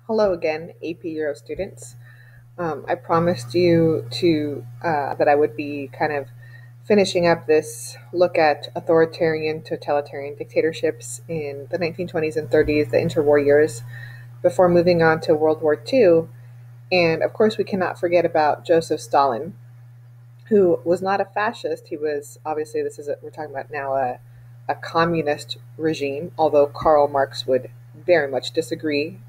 Hello again, AP Euro students. I promised you that I would be kind of finishing up this look at authoritarian, totalitarian dictatorships in the 1920s and 30s, the interwar years, before moving on to World War II. And of course, we cannot forget about Joseph Stalin, who was not a fascist. He was obviously we're talking about now a communist regime, although Karl Marx would very much disagree,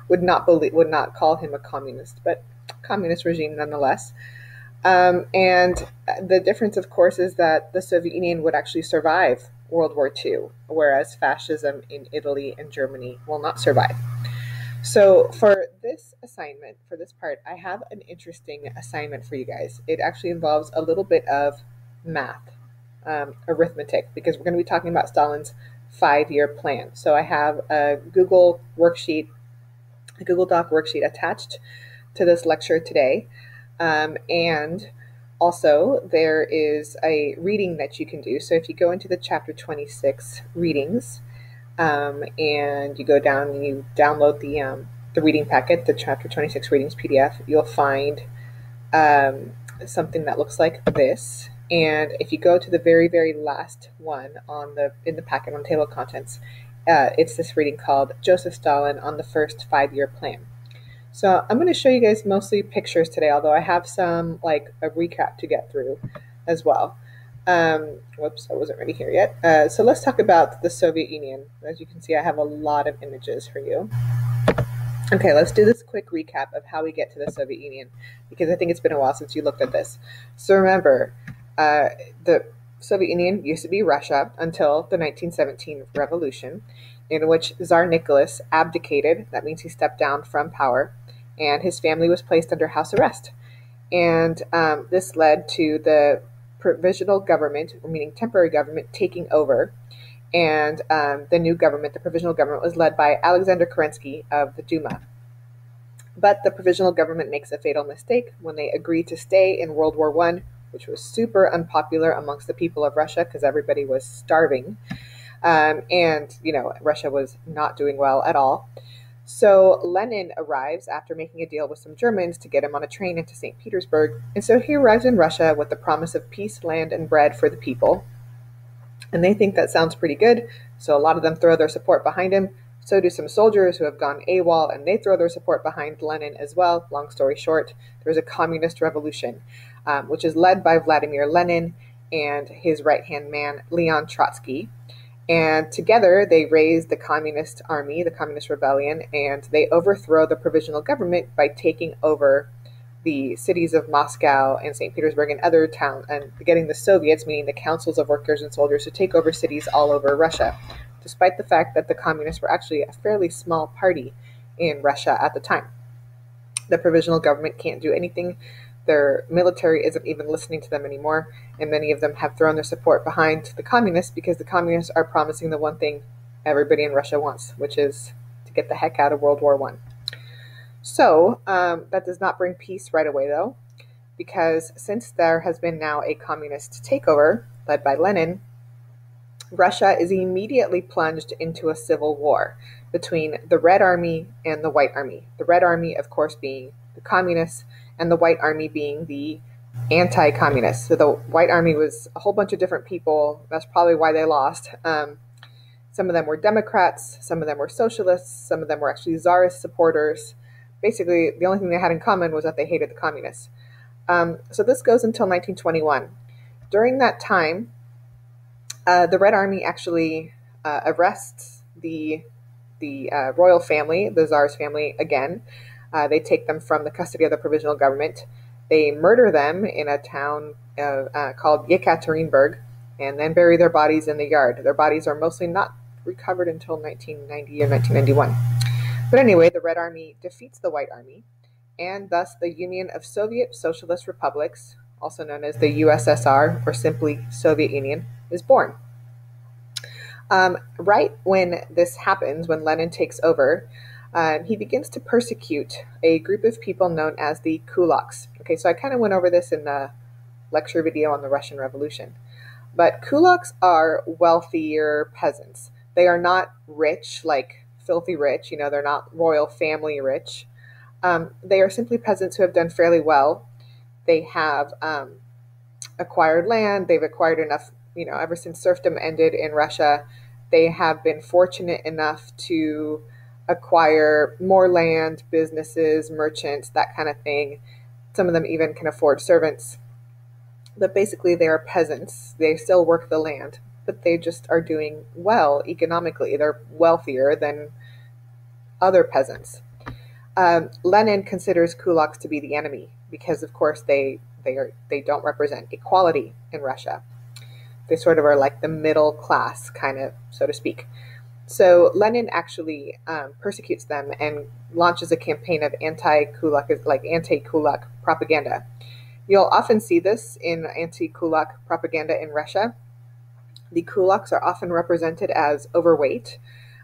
would not call him a communist, but communist regime nonetheless. And the difference, of course, is that the Soviet Union would actually survive World War II, whereas fascism in Italy and Germany will not survive. So for this assignment, for this part, I have an interesting assignment for you guys. It actually involves a little bit of math, arithmetic, because we're going to be talking about Stalin's 5-year plan. So I have a Google worksheet, a Google Doc worksheet attached to this lecture today. And also, there is a reading that you can do. So if you go into the chapter 26 readings, and you go down and you download the reading packet, the chapter 26 readings PDF, you'll find something that looks like this. And if you go to the very, very last one in the packet on table of contents, it's this reading called Joseph Stalin on the First 5-Year Plan. So I'm going to show you guys mostly pictures today, although I have some like a recap to get through as well. Whoops, I wasn't ready here yet. So let's talk about the Soviet Union. As you can see, I have a lot of images for you. Okay, let's do this quick recap of how we get to the Soviet Union, because I think it's been a while since you looked at this. So remember, the Soviet Union used to be Russia until the 1917 revolution, in which Tsar Nicholas abdicated. That means he stepped down from power, and his family was placed under house arrest. And this led to the provisional government, meaning temporary government, taking over. And the new government, the provisional government, was led by Alexander Kerensky of the Duma. But the provisional government makes a fatal mistake when they agree to stay in World War I, which was super unpopular amongst the people of Russia because everybody was starving. And, Russia was not doing well at all. So Lenin arrives after making a deal with some Germans to get him on a train into St. Petersburg. And so he arrives in Russia with the promise of peace, land, and bread for the people. And they think that sounds pretty good. So a lot of them throw their support behind him. So do some soldiers who have gone AWOL, and they throw their support behind Lenin as well. Long story short, there's a communist revolution, which is led by Vladimir Lenin and his right-hand man, Leon Trotsky. And together they raise the communist army, the communist rebellion, and they overthrow the provisional government by taking over the cities of Moscow and St. Petersburg and other towns, and getting the Soviets, meaning the councils of workers and soldiers, to take over cities all over Russia, despite the fact that the communists were actually a fairly small party in Russia at the time. The provisional government can't do anything. Their military isn't even listening to them anymore, and many of them have thrown their support behind the communists because the communists are promising the one thing everybody in Russia wants, which is to get the heck out of World War I. So that does not bring peace right away, though, because since there has been now a communist takeover led by Lenin, Russia is immediately plunged into a civil war between the Red Army and the White Army. The Red Army, of course, being the communists, and the White Army being the anti-communists. So the White Army was a whole bunch of different people. That's probably why they lost. Some of them were Democrats, some of them were socialists, some of them were actually Tsarist supporters. Basically, the only thing they had in common was that they hated the communists. So this goes until 1921. During that time, the Red Army actually arrests the royal family, the Tsar's family, again. They take them from the custody of the provisional government. They murder them in a town called Yekaterinburg, and then bury their bodies in the yard. Their bodies are mostly not recovered until 1990 or 1991. But anyway, the Red Army defeats the White Army, and thus the Union of Soviet Socialist Republics, also known as the USSR, or simply Soviet Union, is born. Right when this happens, when Lenin takes over, he begins to persecute a group of people known as the kulaks. Okay, so I kind of went over this in the lecture video on the Russian Revolution. But kulaks are wealthier peasants. They are not rich, like filthy rich. They're not royal family rich. They are simply peasants who have done fairly well. They have acquired land. They've acquired enough, ever since serfdom ended in Russia, they have been fortunate enough to acquire more land, businesses, merchants, that kind of thing. Some of them even can afford servants. But basically, they are peasants. They still work the land, but they just are doing well economically. They're wealthier than other peasants. Lenin considers kulaks to be the enemy because, of course, they don't represent equality in Russia. They sort of are like the middle class, kind of, so to speak. So Lenin actually persecutes them and launches a campaign of anti-kulak propaganda. You'll often see this in anti-kulak propaganda in Russia. The kulaks are often represented as overweight,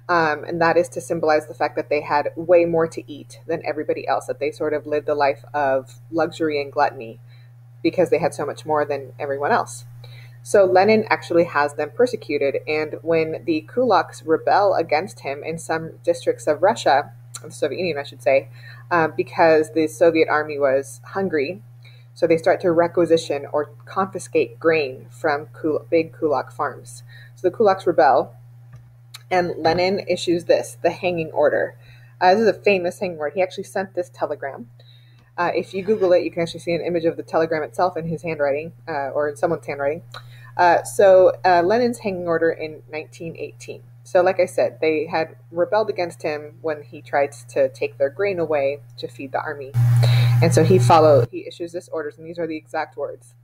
and that is to symbolize the fact that they had way more to eat than everybody else, that they sort of lived a life of luxury and gluttony because they had so much more than everyone else. So Lenin actually has them persecuted, and when the kulaks rebel against him in some districts of Russia, the Soviet Union, I should say, because the Soviet army was hungry, so they start to requisition or confiscate grain from big kulak farms. So the kulaks rebel, and Lenin issues the hanging order. This is a famous hanging order. He actually sent this telegram. If you Google it, you can actually see an image of the telegram itself in his handwriting, or in someone's handwriting. Lenin's hanging order in 1918. So like I said, they had rebelled against him when he tried to take their grain away to feed the army. And so he issues this orders, and these are the exact words.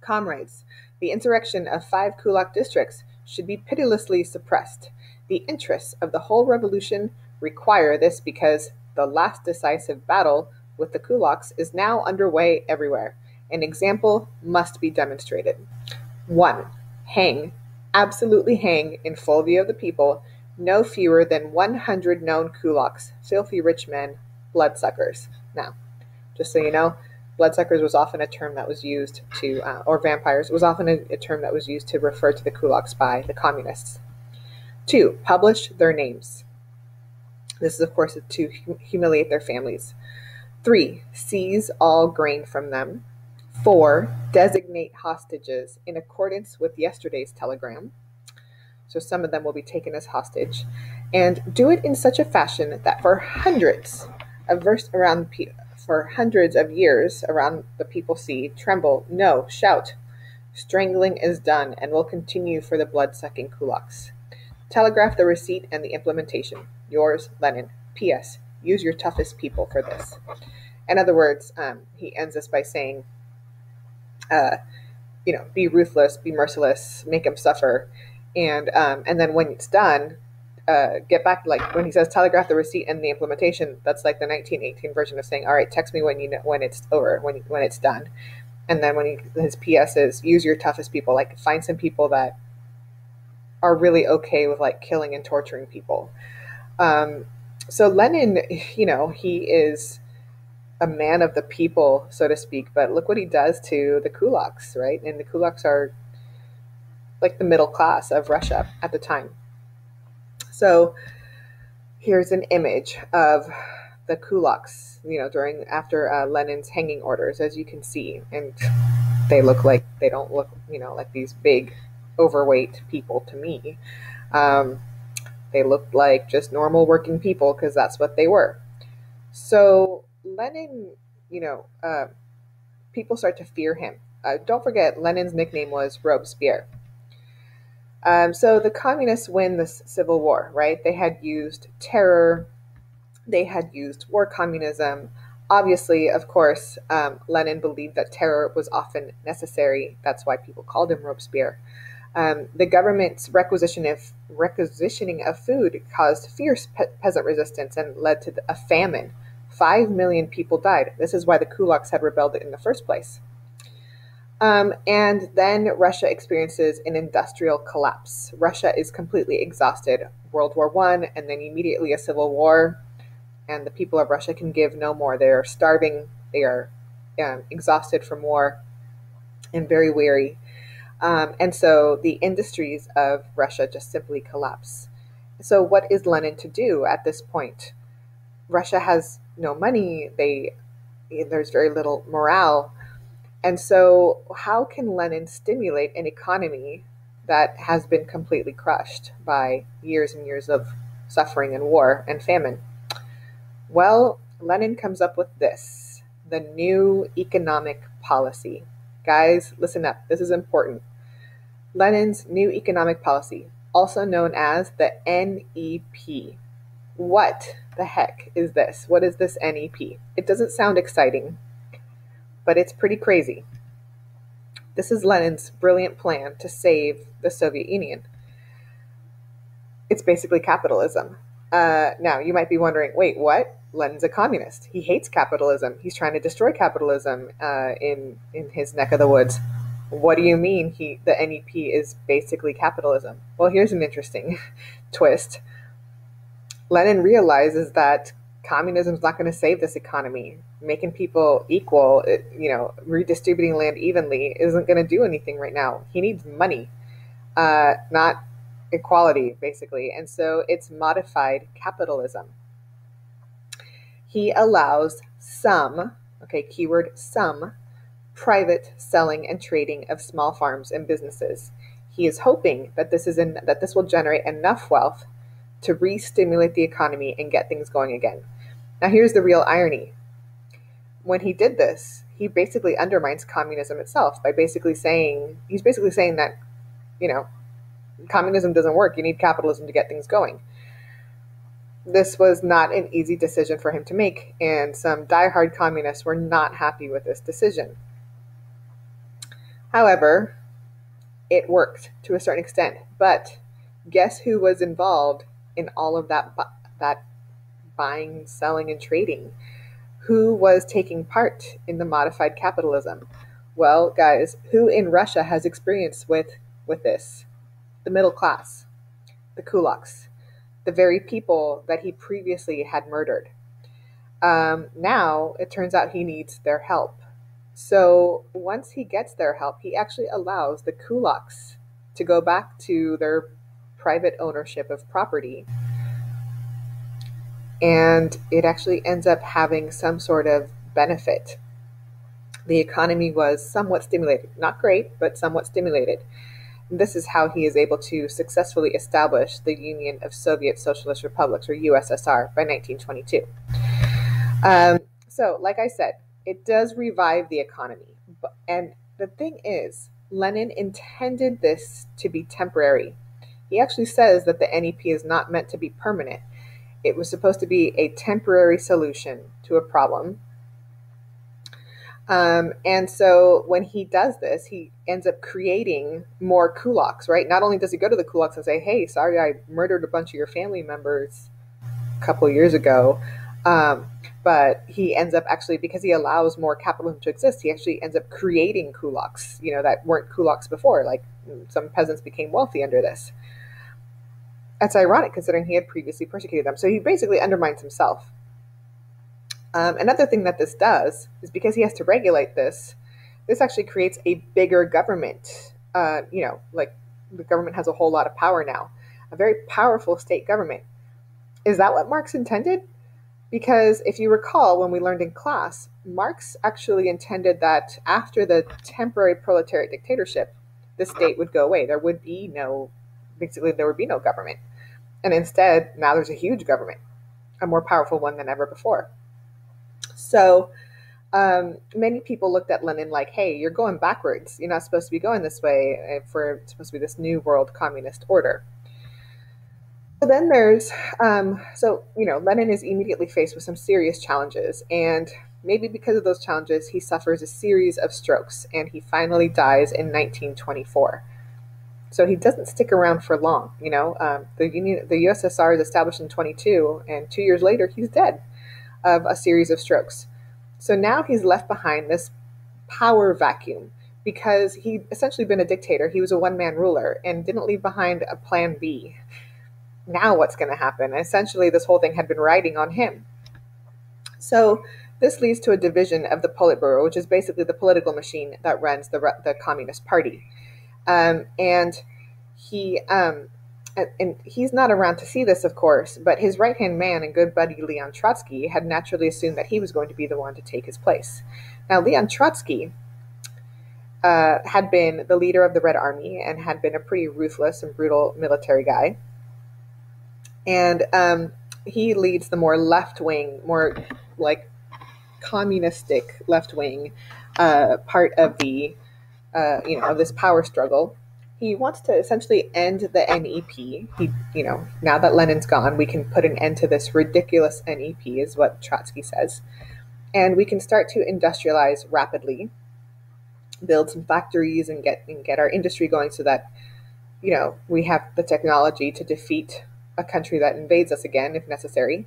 Comrades, the insurrection of 5 kulak districts should be pitilessly suppressed. The interests of the whole revolution require this because the last decisive battle with the kulaks is now underway everywhere. An example must be demonstrated. 1. Hang, absolutely hang, in full view of the people, no fewer than 100 known kulaks, filthy rich men, bloodsuckers. Now, just so you know, bloodsuckers was often a term that was used to, or vampires, was often a term that was used to refer to the kulaks by the communists. 2. Publish their names. This is, of course, to humiliate their families. 3. Seize all grain from them. 4. Designate hostages in accordance with yesterday's telegram. So some of them will be taken as hostage. And do it in such a fashion that for hundreds of years around the people see, tremble, no, shout. Strangling is done and will continue for the blood-sucking kulaks. Telegraph the receipt and the implementation. Yours, Lenin. P.S. Use your toughest people for this. In other words, he ends this by saying, be ruthless, be merciless, make them suffer, and then when it's done, get back. Like when he says telegraph the receipt and the implementation, that's like the 1918 version of saying, all right, text me when it's over, when it's done. And then his PS is use your toughest people, like find some people that are really okay with like killing and torturing people. So Lenin, he is a man of the people, so to speak, but look what he does to the kulaks, right? And the kulaks are like the middle class of Russia at the time. So here's an image of the kulaks, after Lenin's hanging orders, as you can see, and they don't look, like these big, overweight people to me. They looked like just normal working people because that's what they were. So Lenin, people start to fear him. Don't forget, Lenin's nickname was Robespierre. So the communists win this civil war, right? They had used terror. They had used war communism. Obviously, of course, Lenin believed that terror was often necessary. That's why people called him Robespierre. The government's requisitioning of food caused fierce peasant resistance and led to a famine. 5 million people died. This is why the kulaks had rebelled in the first place. And then Russia experiences an industrial collapse. Russia is completely exhausted. World War I, and then immediately a civil war, and the people of Russia can give no more. They are starving. They are exhausted from war and very weary. And so the industries of Russia just simply collapse. So, what is Lenin to do at this point? Russia has no money. There's very little morale. And so, how can Lenin stimulate an economy that has been completely crushed by years and years of suffering and war and famine? Well, Lenin comes up with this, the new economic policy. Guys, listen up. This is important. Lenin's new economic policy, also known as the NEP. What the heck is this? What is this NEP? It doesn't sound exciting, but it's pretty crazy. This is Lenin's brilliant plan to save the Soviet Union. It's basically capitalism. Now, you might be wondering, wait, what? Lenin's a communist. He hates capitalism. He's trying to destroy capitalism in his neck of the woods. What do you mean the NEP is basically capitalism? Well, here's an interesting twist. Lenin realizes that communism is not going to save this economy. Making people equal, redistributing land evenly isn't going to do anything right now. He needs money, not equality, basically. And so it's modified capitalism. He allows some, okay, keyword some, private selling and trading of small farms and businesses. He is hoping that this will generate enough wealth to re-stimulate the economy and get things going again. Now, here's the real irony. When he did this, he basically undermines communism itself by basically saying that, communism doesn't work. You need capitalism to get things going. This was not an easy decision for him to make, and some diehard communists were not happy with this decision. However, it worked to a certain extent. But guess who was involved in all of that buying, selling, and trading? Who was taking part in the modified capitalism? Well, guys, who in Russia has experience with this? The middle class, the kulaks, the very people that he previously had murdered. Now it turns out he needs their help. So once he gets their help, he actually allows the kulaks to go back to their private ownership of property. And it actually ends up having some sort of benefit. The economy was somewhat stimulated. Not great, but somewhat stimulated. This is how he is able to successfully establish the Union of Soviet Socialist Republics, or USSR, by 1922. So, like I said, it does revive the economy. And the thing is, Lenin intended this to be temporary. He actually says that the NEP is not meant to be permanent. It was supposed to be a temporary solution to a problem. And so when he does this, he ends up creating more kulaks, right? Not only does he go to the kulaks and say, hey, sorry, I murdered a bunch of your family members a couple of years ago. But he ends up actually, because he allows more capitalism to exist, he actually ends up creating kulaks, that weren't kulaks before. Like some peasants became wealthy under this. That's ironic considering he had previously persecuted them. So he basically undermines himself. Another thing that this does is because he has to regulate this actually creates a bigger government. Like the government has a whole lot of power now, a very powerful state government. Is that what Marx intended? Because if you recall, when we learned in class, Marx actually intended that after the temporary proletariat dictatorship, the state would go away. There would be no government. And instead, now there's a huge government, a more powerful one than ever before. So many people looked at Lenin like, hey, you're going backwards. You're not supposed to be going this way if we're supposed to be this new world communist order. So then Lenin is immediately faced with some serious challenges. And maybe because of those challenges, he suffers a series of strokes and he finally dies in 1924. So he doesn't stick around for long. The USSR is established in 22, and 2 years later, he's dead of a series of strokes. So now he's left behind this power vacuum because he'd essentially been a dictator. He was a one-man ruler and didn't leave behind a plan B. Now what's going to happen? Essentially, this whole thing had been riding on him. So this leads to a division of the Politburo, which is basically the political machine that runs the Communist Party. And he and he's not around to see this, of course, but his right hand man and good buddy Leon Trotsky had naturally assumed that he was going to be the one to take his place. Now, Leon Trotsky had been the leader of the Red Army and had been a pretty ruthless and brutal military guy. And he leads the more left wing, more like communistic left wing part of the of this power struggle. He wants to essentially end the NEP. Now that Lenin's gone, we can put an end to this ridiculous NEP, is what Trotsky says, and we can start to industrialize rapidly, build some factories, and get our industry going, so that we have the technology to defeat a country that invades us again if necessary.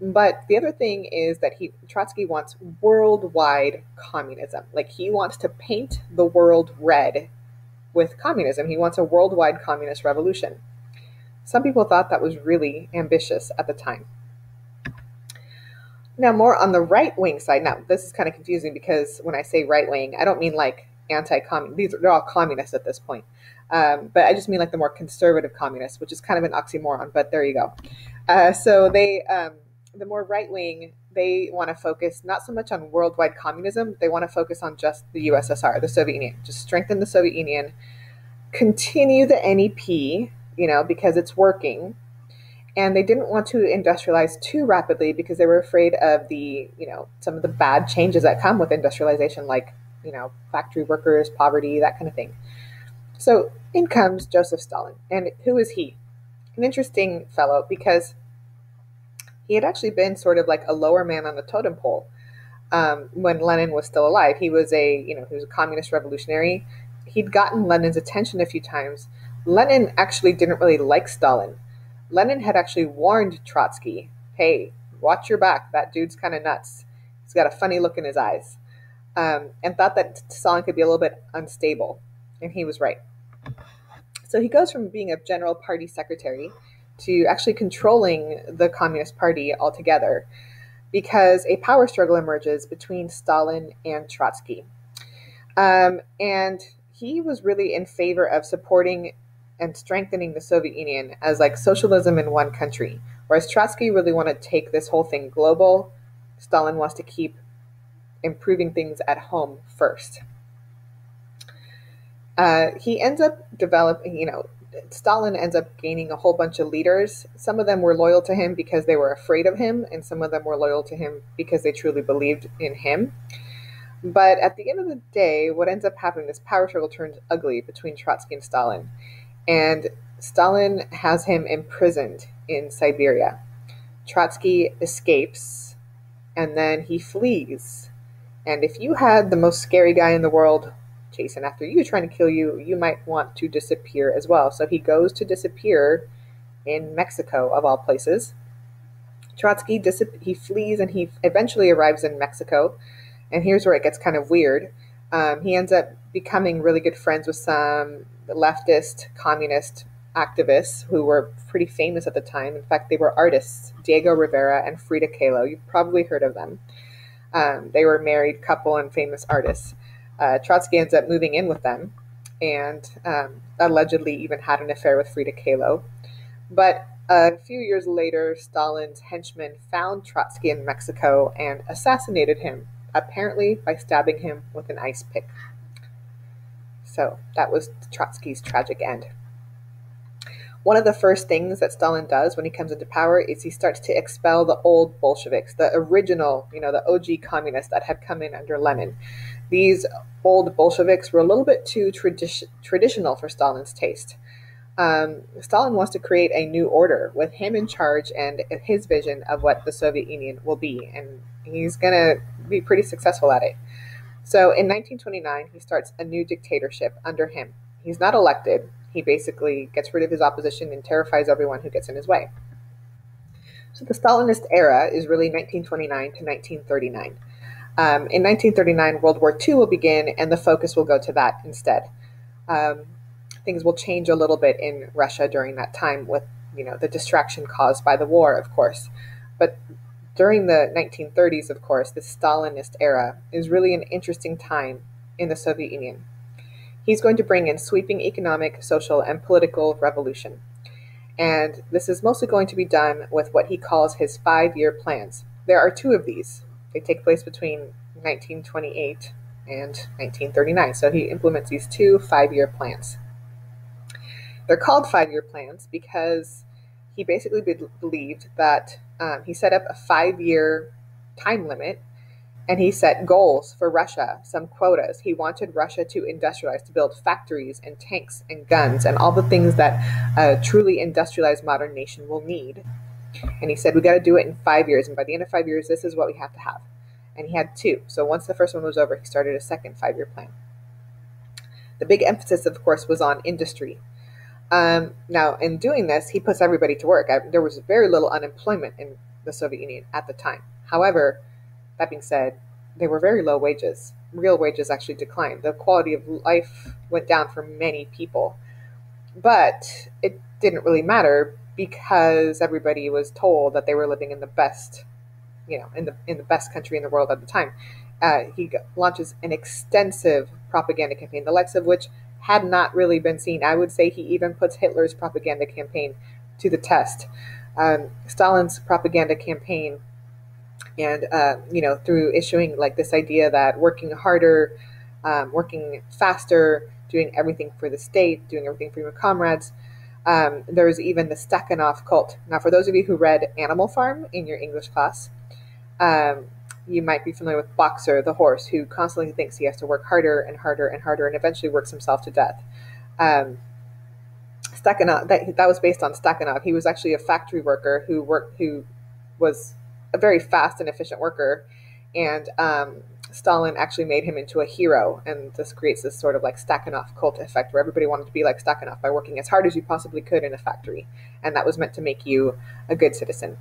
But the other thing is that Trotsky wants worldwide communism. Like, he wants to paint the world red with communism. He wants a worldwide communist revolution. Some people thought that was really ambitious at the time. Now, more on the right wing side. Now, this is kind of confusing because when I say right wing, I don't mean like anti-communist. They're all communists at this point. But I just mean like the more conservative communists, which is kind of an oxymoron. But there you go. So the more right wing, they want to focus not so much on worldwide communism. They want to focus on just the USSR, the Soviet Union. Just strengthen the Soviet Union, continue the NEP, because it's working. And they didn't want to industrialize too rapidly because they were afraid of some of the bad changes that come with industrialization, like, factory workers, poverty, that kind of thing. So in comes Joseph Stalin. And who is he? An interesting fellow, because he had actually been sort of like a lower man on the totem pole when Lenin was still alive. He was he was a communist revolutionary. He'd gotten Lenin's attention a few times. Lenin actually didn't really like Stalin. Lenin had actually warned Trotsky, hey, watch your back. That dude's kind of nuts. He's got a funny look in his eyes. And thought that Stalin could be a little bit unstable. And he was right. So he goes from being a general party secretary to actually controlling the Communist Party altogether, because a power struggle emerges between Stalin and Trotsky. And he was really in favor of supporting and strengthening the Soviet Union as like socialism in one country, whereas Trotsky really wanted to take this whole thing global. Stalin wants to keep improving things at home first. He ends up developing, Stalin ends up gaining a whole bunch of leaders. Some of them were loyal to him because they were afraid of him, and some of them were loyal to him because they truly believed in him. But at the end of the day, what ends up happening, this power struggle turns ugly between Trotsky and Stalin. And Stalin has him imprisoned in Siberia. Trotsky escapes, and then he flees. And if you had the most scary guy in the world chasing after you, trying to kill you, you might want to disappear as well. So he goes to disappear in Mexico, of all places. Trotsky he flees, and he eventually arrives in Mexico. And here's where it gets kind of weird. He ends up becoming really good friends with some leftist communist activists who were pretty famous at the time. In fact, they were artists, Diego Rivera and Frida Kahlo. You've probably heard of them. They were a married couple and famous artists. Trotsky ends up moving in with them, and allegedly even had an affair with Frida Kahlo. But a few years later, Stalin's henchmen found Trotsky in Mexico and assassinated him, apparently by stabbing him with an ice pick. So that was Trotsky's tragic end. One of the first things that Stalin does when he comes into power is he starts to expel the old Bolsheviks, the original, the OG communists that had come in under Lenin. These old Bolsheviks were a little bit too traditional for Stalin's taste. Stalin wants to create a new order with him in charge and his vision of what the Soviet Union will be, and he's going to be pretty successful at it. So in 1929, he starts a new dictatorship under him. He's not elected. He basically gets rid of his opposition and terrifies everyone who gets in his way. So the Stalinist era is really 1929 to 1939. In 1939, World War II will begin, and the focus will go to that instead. Things will change a little bit in Russia during that time with, the distraction caused by the war, of course. But during the 1930s, of course, the Stalinist era is really an interesting time in the Soviet Union. He's going to bring in sweeping economic, social, and political revolution. And this is mostly going to be done with what he calls his 5-year plans. There are two of these. They take place between 1928 and 1939. So he implements these two 5-year plans. They're called 5-year plans because he basically believed that he set up a 5-year time limit, and he set goals for Russia, some quotas. He wanted Russia to industrialize, to build factories and tanks and guns and all the things that a truly industrialized modern nation will need. And he said, we got to do it in 5 years. And by the end of 5 years, this is what we have to have. And he had two. So once the first one was over, he started a second 5-year plan. The big emphasis, of course, was on industry. Now, in doing this, he puts everybody to work. There was very little unemployment in the Soviet Union at the time. However, that being said, they were very low wages. Real wages actually declined. The quality of life went down for many people. But it didn't really matter because everybody was told that they were living in the best, in the best country in the world at the time. He launches an extensive propaganda campaign, the likes of which had not really been seen. I would say he even puts Hitler's propaganda campaign to the test. Stalin's propaganda campaign, and through issuing like this idea that working harder, working faster, doing everything for the state, doing everything for your comrades. There was even the Stakhanov cult. Now, for those of you who read Animal Farm in your English class, you might be familiar with Boxer, the horse, who constantly thinks he has to work harder and harder and harder, and eventually works himself to death. Stakhanov, that was based on Stakhanov. He was actually a factory worker who was a very fast and efficient worker, and Stalin actually made him into a hero, and this creates this sort of like Stakhanov cult effect where everybody wanted to be like Stakhanov by working as hard as you possibly could in a factory, and that was meant to make you a good citizen.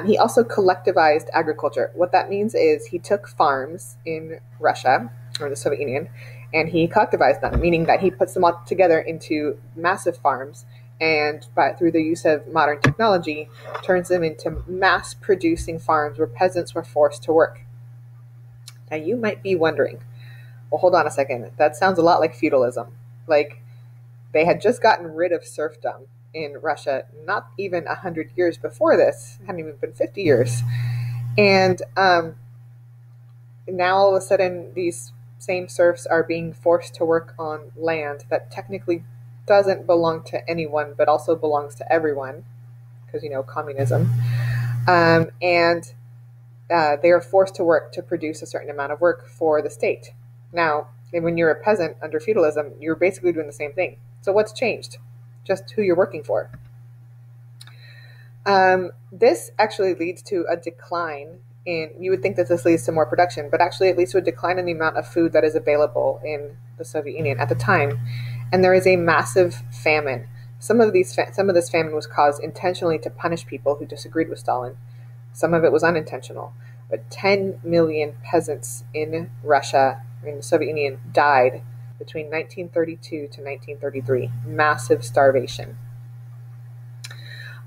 He also collectivized agriculture. What that means is he took farms in Russia, or the Soviet Union, and he collectivized them, meaning that he puts them all together into massive farms, and through the use of modern technology, turns them into mass-producing farms where peasants were forced to work. Now, you might be wondering, well, hold on a second. That sounds a lot like feudalism. Like, they had just gotten rid of serfdom in Russia not even 100 years before this. It hadn't even been 50 years. And now all of a sudden these same serfs are being forced to work on land that technically doesn't belong to anyone but also belongs to everyone, because communism. And they are forced to work to produce a certain amount of work for the state. Now, when you're a peasant under feudalism, you're basically doing the same thing. So what's changed? Just who you're working for. This actually leads to a decline in, you would think that this leads to more production, but actually it leads to a decline in the amount of food that is available in the Soviet Union at the time. And there is a massive famine. Some of this famine was caused intentionally to punish people who disagreed with Stalin. Some of it was unintentional. But 10 million peasants in Russia, in the Soviet Union, died between 1932 to 1933. Massive starvation.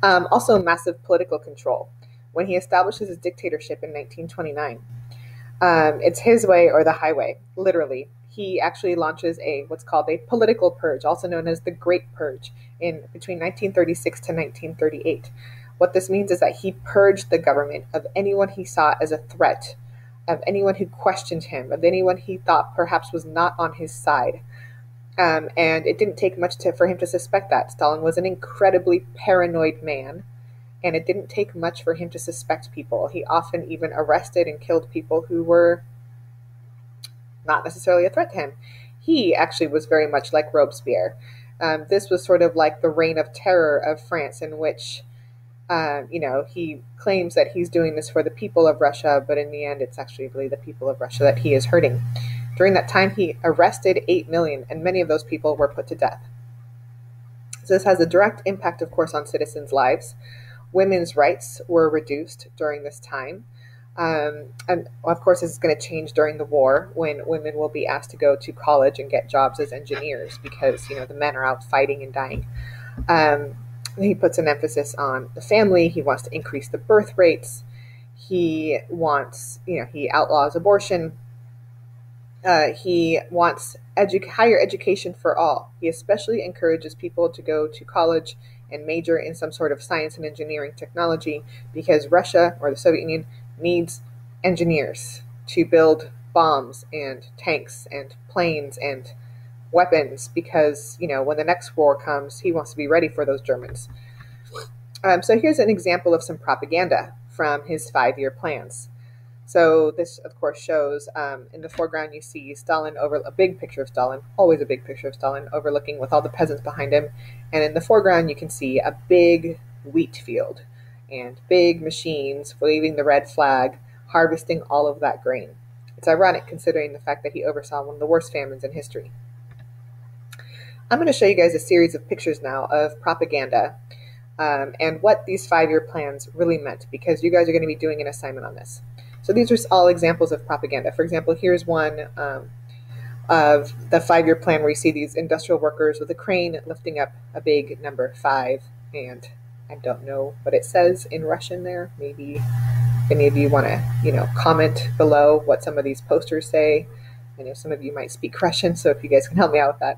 Also massive political control. When he establishes his dictatorship in 1929, it's his way or the highway, literally. He actually launches what's called a political purge, also known as the Great Purge, between 1936 to 1938. What this means is that he purged the government of anyone he saw as a threat, of anyone who questioned him, of anyone he thought perhaps was not on his side. And it didn't take much for him to suspect that. Stalin was an incredibly paranoid man, and it didn't take much for him to suspect people. He often even arrested and killed people who were not necessarily a threat to him. He actually was very much like Robespierre. This was sort of like the reign of terror of France, in which he claims that he's doing this for the people of Russia, but in the end, it's actually really the people of Russia that he is hurting. During that time, he arrested 8 million, and many of those people were put to death. So this has a direct impact, of course, on citizens' lives. Women's rights were reduced during this time. And of course, this is going to change during the war, when women will be asked to go to college and get jobs as engineers because, the men are out fighting and dying. He puts an emphasis on the family. He wants to increase the birth rates. He wants, he outlaws abortion. He wants higher education for all. He especially encourages people to go to college and major in some sort of science and engineering technology, because Russia or the Soviet Union needs engineers to build bombs and tanks and planes and weapons, because, when the next war comes, he wants to be ready for those Germans. So here's an example of some propaganda from his 5-year plans. So this, of course, shows in the foreground you see Stalin, over a big picture of Stalin, always a big picture of Stalin, overlooking with all the peasants behind him. And in the foreground you can see a big wheat field and big machines waving the red flag, harvesting all of that grain. It's ironic considering the fact that he oversaw one of the worst famines in history. I'm going to show you guys a series of pictures now of propaganda and what these 5-year plans really meant, because you guys are going to be doing an assignment on this. So these are all examples of propaganda. For example, here's one of the 5-year plan where you see these industrial workers with a crane lifting up a big number 5, and I don't know what it says in Russian there. Maybe if any of you want to, comment below what some of these posters say. I know some of you might speak Russian, so if you guys can help me out with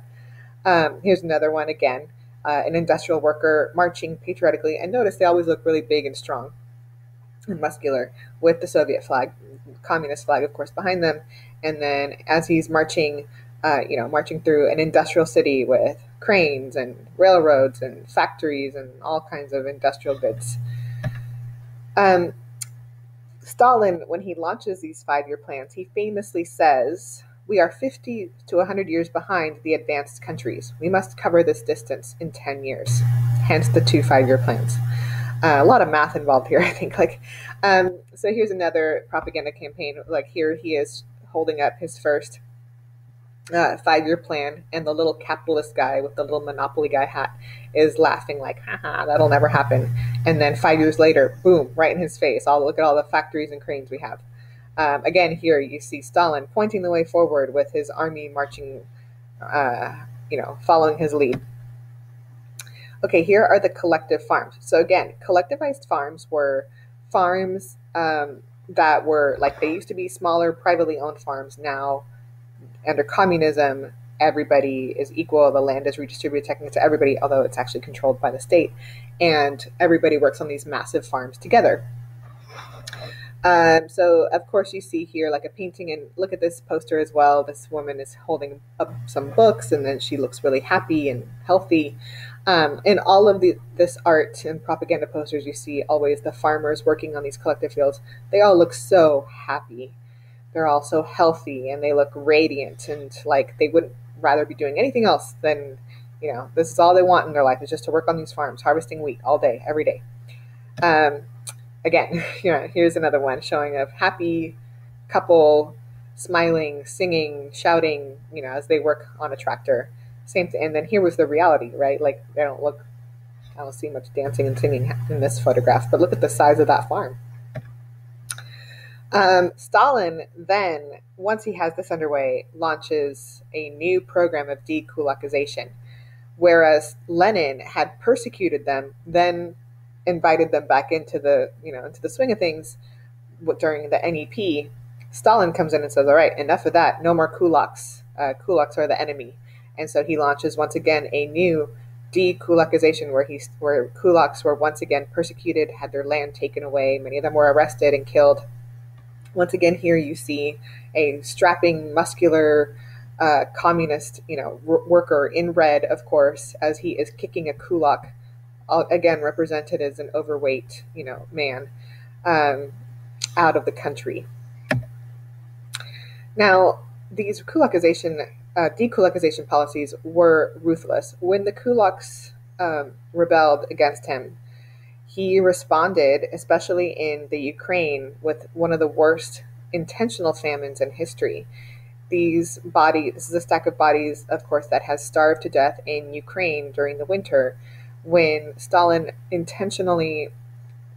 that. Here's another one again, an industrial worker marching patriotically, and notice they always look really big and strong and muscular, with the Soviet flag, communist flag, of course, behind them. And then as he's marching, marching through an industrial city with cranes and railroads and factories and all kinds of industrial goods. Stalin, when he launches these 5-year plans, he famously says, "We are 50 to 100 years behind the advanced countries. We must cover this distance in 10 years. Hence the 2 5-year plans. A lot of math involved here, I think. So here's another propaganda campaign. Like here he is holding up his first 5-year plan, and the little capitalist guy with the little monopoly guy hat is laughing like, haha, that'll never happen. And then 5 years later, boom, right in his face. Look at all the factories and cranes we have. Again, here you see Stalin pointing the way forward with his army marching, following his lead. Okay, here are the collective farms. So again, collectivized farms were farms that were, like, they used to be smaller, privately owned farms. Now, under communism, everybody is equal. The land is redistributed technically to everybody, although it's actually controlled by the state. And everybody works on these massive farms together. So, of course, you see here like a painting, and look at this poster as well. This woman is holding up some books, and then she looks really happy and healthy. In all of this art and propaganda posters, you see always the farmers working on these collective fields. They all look so happy. They're all so healthy, and they look radiant, and like they wouldn't rather be doing anything else than, this is all they want in their life, is just to work on these farms, harvesting wheat all day, every day. Again, here's another one showing a happy couple smiling, singing, shouting, as they work on a tractor. Same thing. And then here was the reality, right? Like I don't see much dancing and singing in this photograph, but look at the size of that farm. Stalin then, once he has this underway, launches a new program of dekulakization, whereas Lenin had persecuted them, then invited them back into the swing of things during the NEP. Stalin comes in and says, all right, enough of that. No more kulaks. Kulaks are the enemy. And so he launches once again a new dekulakization where kulaks were once again persecuted, had their land taken away. Many of them were arrested and killed. Once again, here you see a strapping, muscular communist, worker in red, of course, as he is kicking a kulak, again represented as an overweight, man, out of the country. Now, these dekulakization policies were ruthless. When the kulaks rebelled against him, he responded, especially in the Ukraine, with one of the worst intentional famines in history. This is a stack of bodies, of course, that has starved to death in Ukraine during the winter, when Stalin intentionally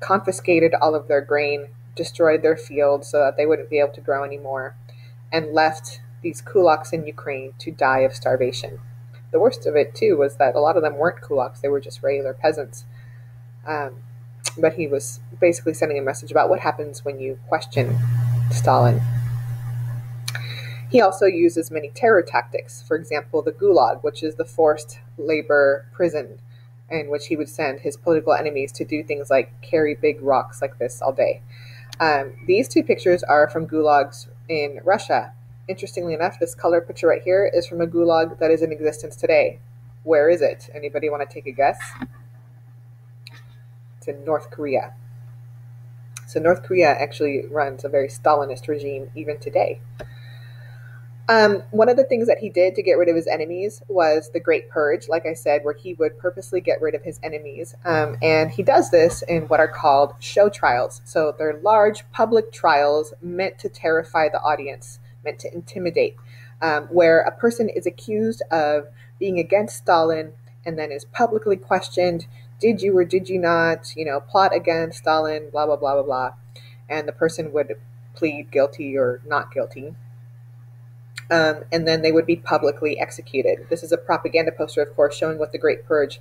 confiscated all of their grain, destroyed their fields so that they wouldn't be able to grow anymore, and left these kulaks in Ukraine to die of starvation. The worst of it, too, was that a lot of them weren't kulaks. They were just regular peasants. But he was basically sending a message about what happens when you question Stalin. He also uses many terror tactics. For example, the Gulag, which is the forced labor prison in which he would send his political enemies to do things like carry big rocks like this all day. These two pictures are from gulags in Russia. Interestingly enough, this color picture right here is from a gulag that is in existence today. Where is it? Anybody want to take a guess? It's in North Korea. So North Korea actually runs a very Stalinist regime even today. One of the things that he did to get rid of his enemies was the Great Purge, like I said, where he would purposely get rid of his enemies. And he does this in what are called show trials. So they're large public trials meant to terrify the audience, meant to intimidate, where a person is accused of being against Stalin and then is publicly questioned. Did you or did you not, plot against Stalin, blah, blah, blah, blah, blah. And the person would plead guilty or not guilty. And then they would be publicly executed. This is a propaganda poster, of course, showing what the Great Purge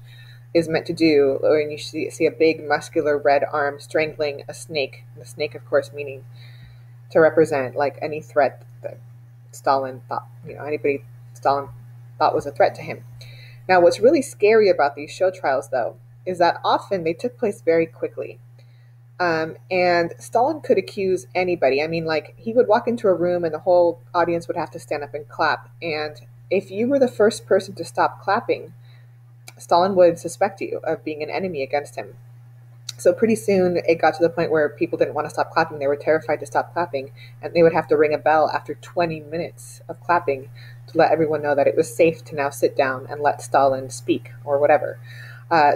is meant to do. When you see a big, muscular red arm strangling a snake, the snake, of course, meaning to represent like any threat that Stalin thought, anybody Stalin thought was a threat to him. Now, what's really scary about these show trials, though, is that often they took place very quickly. And Stalin could accuse anybody. I mean, like, he would walk into a room and the whole audience would have to stand up and clap. And if you were the first person to stop clapping, Stalin would suspect you of being an enemy against him. So pretty soon it got to the point where people didn't want to stop clapping. They were terrified to stop clapping, and they would have to ring a bell after 20 minutes of clapping to let everyone know that it was safe to now sit down and let Stalin speak or whatever.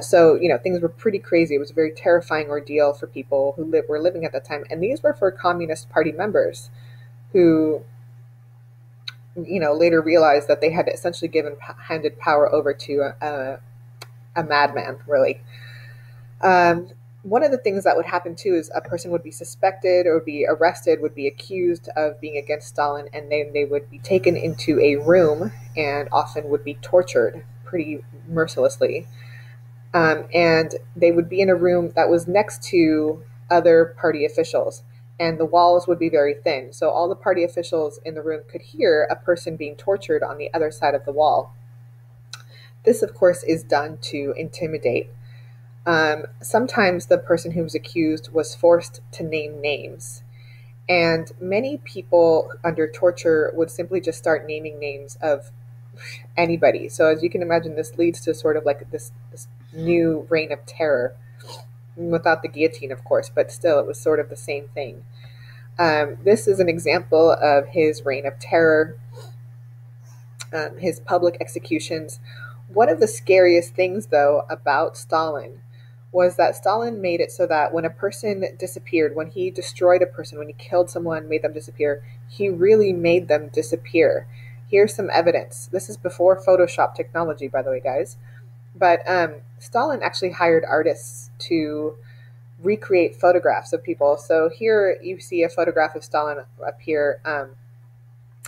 So things were pretty crazy. It was a very terrifying ordeal for people who were living at that time. And these were for Communist Party members who, later realized that they had essentially handed power over to a madman, really. One of the things that would happen too is a person would be suspected or be arrested, would be accused of being against Stalin, and then they would be taken into a room and often would be tortured pretty mercilessly. And they would be in a room that was next to other party officials, and the walls would be very thin. So all the party officials in the room could hear a person being tortured on the other side of the wall. This, of course, is done to intimidate. Sometimes the person who was accused was forced to name names. And many people under torture would simply just start naming names of anybody. So as you can imagine, this leads to sort of like this new reign of terror, without the guillotine, of course, but still it was sort of the same thing. This is an example of his reign of terror, his public executions. One of the scariest things, though, about Stalin was that Stalin made it so that when a person disappeared, when he destroyed a person, when he killed someone, made them disappear, he really made them disappear. Here's some evidence. This is before Photoshop technology, by the way, guys. But Stalin actually hired artists to recreate photographs of people. So here you see a photograph of Stalin up here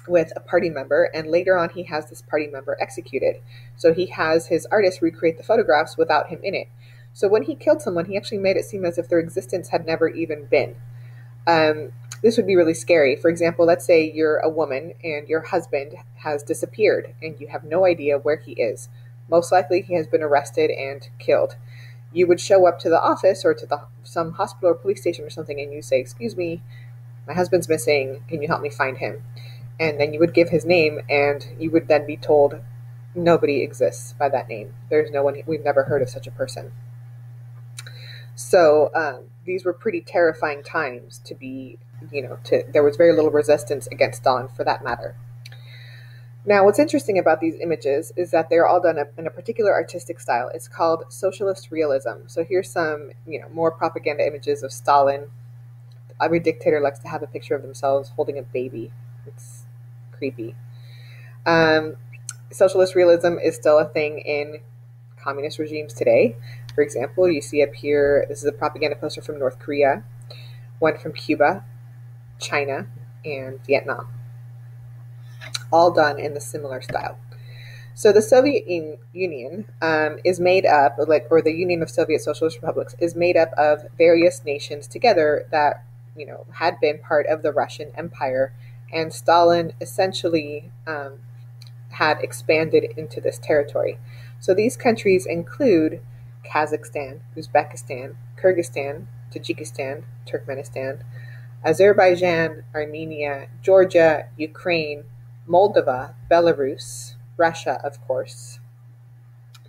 with a party member, and later on he has this party member executed. So he has his artists recreate the photographs without him in it. So when he killed someone, he actually made it seem as if their existence had never even been. This would be really scary. For example, let's say you're a woman and your husband has disappeared and you have no idea where he is. Most likely he has been arrested and killed. You would show up to the office or to some hospital or police station or something, and you say, "Excuse me, my husband's missing. Can you help me find him?" And then you would give his name, and you would then be told, nobody exists by that name. There's no one, we've never heard of such a person. So these were pretty terrifying times to be, there was very little resistance against Stalin for that matter. Now, what's interesting about these images is that they're all done in a particular artistic style. It's called socialist realism. So here's some, more propaganda images of Stalin. Every dictator likes to have a picture of themselves holding a baby. It's creepy. Socialist realism is still a thing in communist regimes today. For example, you see up here, this is a propaganda poster from North Korea, one from Cuba, China, and Vietnam. All done in the similar style. So the Soviet Union is made up, or the Union of Soviet Socialist Republics is made up of various nations together that, had been part of the Russian Empire, and Stalin essentially had expanded into this territory. So these countries include Kazakhstan, Uzbekistan, Kyrgyzstan, Tajikistan, Turkmenistan, Azerbaijan, Armenia, Georgia, Ukraine, Moldova, Belarus, Russia, of course,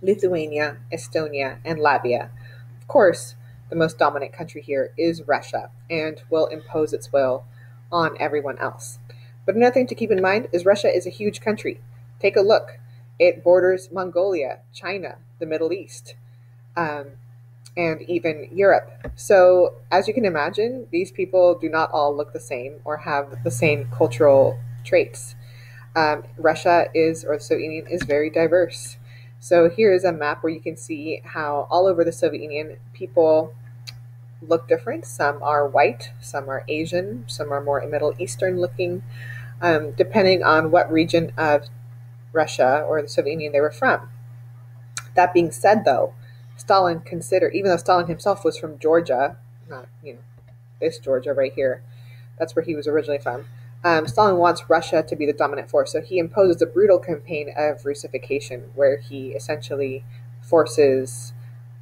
Lithuania, Estonia, and Latvia. Of course, the most dominant country here is Russia and will impose its will on everyone else. But another thing to keep in mind is Russia is a huge country. Take a look. It borders Mongolia, China, the Middle East, um, and even Europe. So, as you can imagine, these people do not all look the same or have the same cultural traits. Russia is, or the Soviet Union is very diverse. So here is a map where you can see how all over the Soviet Union people look different. Some are white, some are Asian, some are more Middle Eastern looking, depending on what region of Russia or the Soviet Union they were from. That being said, though, Stalin considered, even though Stalin himself was from Georgia, not, this Georgia right here, that's where he was originally from. Stalin wants Russia to be the dominant force, so he imposes a brutal campaign of Russification, where he essentially forces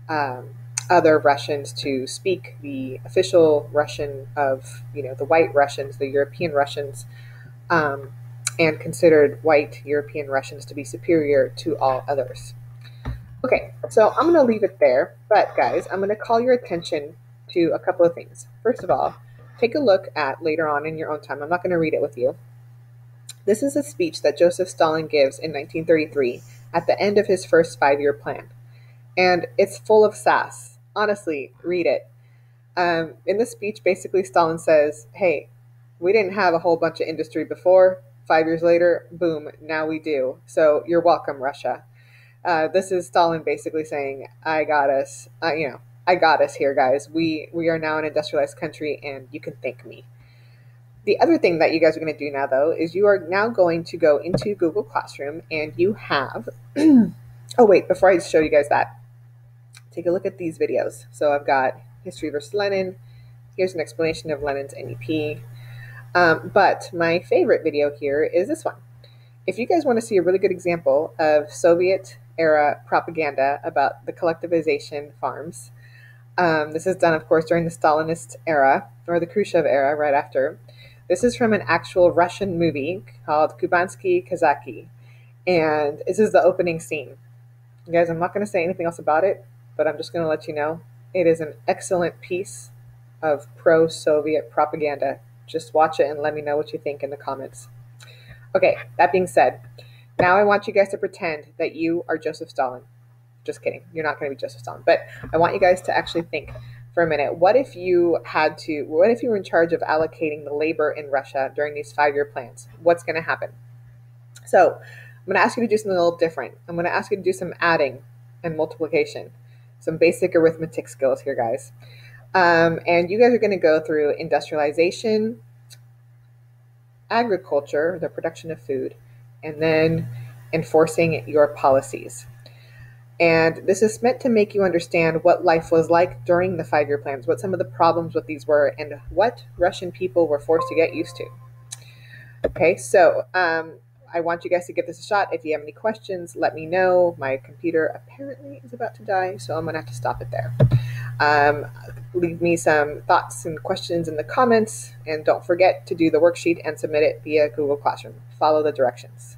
other Russians to speak the official Russian of, the white Russians, the European Russians, and considered white European Russians to be superior to all others. Okay, so I'm going to leave it there, but guys, I'm going to call your attention to a couple of things. First of all, take a look at later on in your own time. I'm not going to read it with you. This is a speech that Joseph Stalin gives in 1933 at the end of his first 5-year plan. And it's full of sass. Honestly, read it. In the speech, basically, Stalin says, hey, we didn't have a whole bunch of industry before. 5 years later, boom, now we do. So you're welcome, Russia. This is Stalin basically saying, I got us, I got us here, guys. We are now an industrialized country, and you can thank me. The other thing that you guys are going to do now, though, is you are now going to go into Google Classroom, and you have, oh wait, before I show you guys that, take a look at these videos. So I've got History versus Lenin. Here's an explanation of Lenin's NEP. But my favorite video here is this one. If you guys want to see a really good example of Soviet-era propaganda about the collectivization farms, this is done, of course, during the Stalinist era, or the Khrushchev era, right after. This is from an actual Russian movie called Kubansky Kazaki, and this is the opening scene. You guys, I'm not going to say anything else about it, but I'm just going to let you know it is an excellent piece of pro-Soviet propaganda. Just watch it and let me know what you think in the comments. Okay, that being said, now I want you guys to pretend that you are Joseph Stalin. Just kidding. You're not going to be Joseph Stalin. But I want you guys to actually think for a minute. What if you were in charge of allocating the labor in Russia during these 5-year plans? What's going to happen? So I'm going to ask you to do something a little different. I'm going to ask you to do some adding and multiplication, some basic arithmetic skills here, guys. And you guys are going to go through industrialization, agriculture, the production of food, and then enforcing your policies. And this is meant to make you understand what life was like during the 5-year plans, what some of the problems with these were, and what Russian people were forced to get used to. Okay, so I want you guys to give this a shot. If you have any questions, let me know. My computer apparently is about to die, so I'm going to have to stop it there. Leave me some thoughts and questions in the comments, and don't forget to do the worksheet and submit it via Google Classroom. Follow the directions.